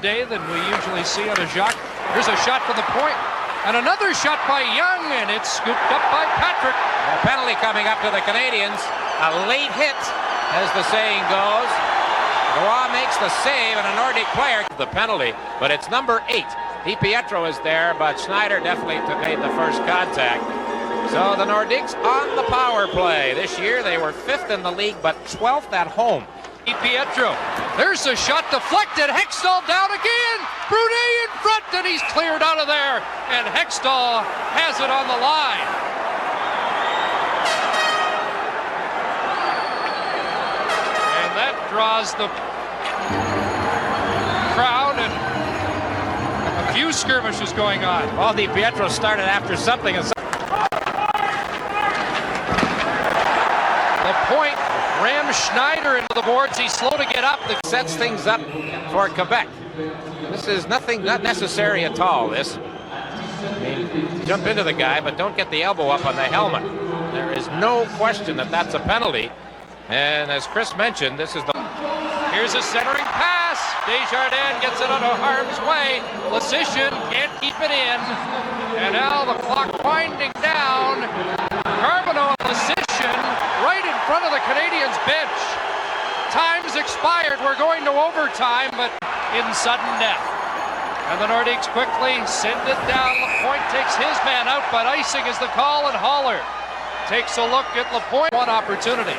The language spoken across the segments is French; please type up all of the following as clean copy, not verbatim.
Day than we usually see on a Jacques. Here's a shot from the point, and another shot by Young, and it's scooped up by Patrick. A penalty coming up to the Canadians. A late hit, as the saying goes. Roy makes the save, and a Nordic player the penalty, but it's number 8. DiPietro is there, but Schneider definitely made the first contact. So the Nordiques on the power play. This year they were 5th in the league, but 12th at home. DiPietro, there's a shot deflected, Hextall down again, Brunet in front, and he's cleared out of there, and Hextall has it on the line. And that draws the crowd, and a few skirmishes going on. Well, DiPietro started after something. The point rams Schneider into the boards. He's slow to get up. That sets things up for Quebec. This is not necessary at all, this. I mean, jump into the guy, but don't get the elbow up on the helmet. There is no question that that's a penalty. And as Chris mentioned, this is the... Here's a centering pass. Desjardins gets it out of harm's way. Lecition can't keep it in. And now the clock winding down. Carbonneau and Lecition right in front of the Canadiens bench. Time's expired. We're going to overtime, but in sudden death. And the Nordiques quickly send it down. Lapointe takes his man out, but icing is the call, and Haller takes a look at Lapointe. One opportunity.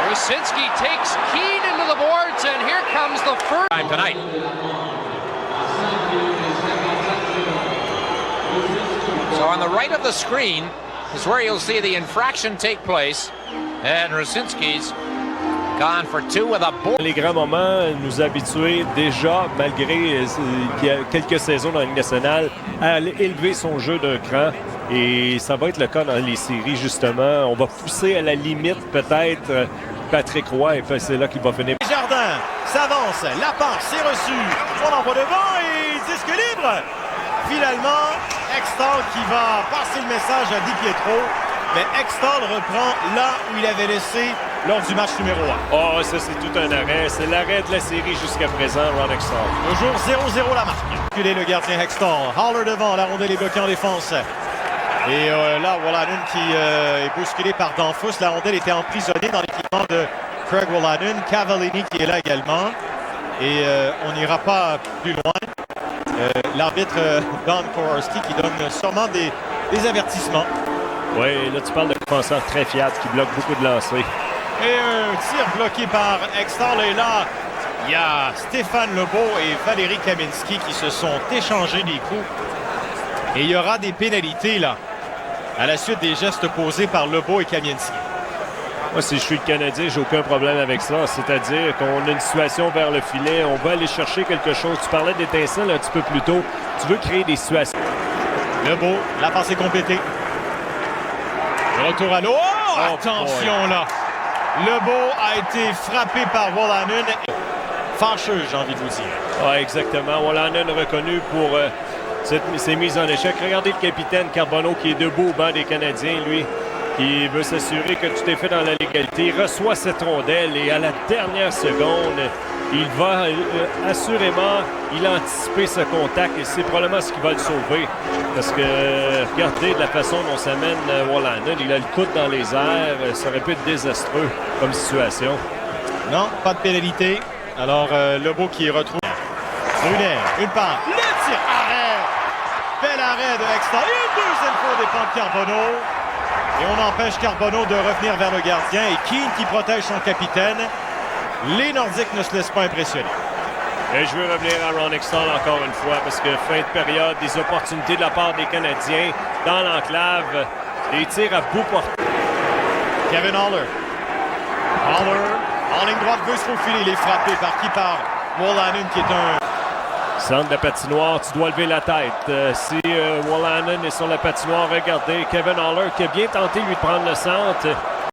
Rusinski takes Keane into the boards, and here comes the first time tonight. So on the right of the screen is where you'll see the infraction take place, and Rusinski's gone for 2 with a board. Les grands moments nous habituer déjà, malgré qu'il y a quelques saisons dans la Ligue nationale, à élever son jeu d'un cran. Et ça va être le cas dans les séries, justement. On va pousser à la limite, peut-être, Patrick Roy, et c'est là qu'il va finir. Jardin s'avance, la passe, c'est reçu. On envoie devant et disque libre. Finalement, Hextall qui va passer le message à DiPietro. Mais Hextall reprend là où il avait laissé lors du match numéro 1. Oh, ça, c'est tout un arrêt. C'est l'arrêt de la série jusqu'à présent, Ron Hextall. Toujours 0-0 la marque. Reculé le gardien Hextall. Haller devant, la rondelle est bloquée en défense. Et là, Wolanin qui est bousculé par Danfus. La rondelle était emprisonnée dans l'équipement de Craig Wolanin. Cavallini qui est là également. Et on n'ira pas plus loin. L'arbitre Don Kowarski qui donne sûrement des avertissements. Oui, là, tu parles de défenseur très fiable qui bloque beaucoup de lancers. Et un tir bloqué par Hextall. Et là, il y a Stéphane Lebeau et Valérie Kaminski qui se sont échangés des coups. Et il y aura des pénalités, là, à la suite des gestes posés par Lebeau et Kaminski. Moi, si je suis le Canadien, j'ai aucun problème avec ça. C'est-à-dire qu'on a une situation vers le filet, on va aller chercher quelque chose. Tu parlais d'étincelle un petit peu plus tôt. Tu veux créer des situations. Lebeau, la passe est complétée. Le retour à l'eau. Oh, attention, là. Lebeau a été frappé par Wolanin. Fâcheux, j'ai envie de vous dire. Oui, exactement. Wolanin reconnu pour ses mises en échec. Regardez le capitaine Carbonneau qui est debout au banc des Canadiens, lui, qui veut s'assurer que tout est fait dans la légalité. Il reçoit cette rondelle et à la dernière seconde, il va assurément, il a anticipé ce contact et c'est probablement ce qui va le sauver. Parce que, regardez de la façon dont s'amène Wolanin, il a le coude dans les airs, ça aurait pu être désastreux comme situation. Non, pas de pénalité. Alors, Lebeau qui retrouve Brunet, une part, le tir, arrêt! Bel arrêt de Hextall, une deuxième fois des pans de Carbonneau. Et on empêche Carbonneau de revenir vers le gardien et Keane qui protège son capitaine. Les Nordiques ne se laissent pas impressionner. Et je veux revenir à Ron Hextall encore une fois parce que fin de période, des opportunités de la part des Canadiens dans l'enclave, des tirs à bout porté. Kevin Haller. Haller, en ligne droite, veut se faufiler. Il est frappé par Wolanin qui est un... Centre de la patinoire, tu dois lever la tête. Si Wolanin est sur la patinoire, regardez, Kevin Haller qui a bien tenté lui de prendre le centre.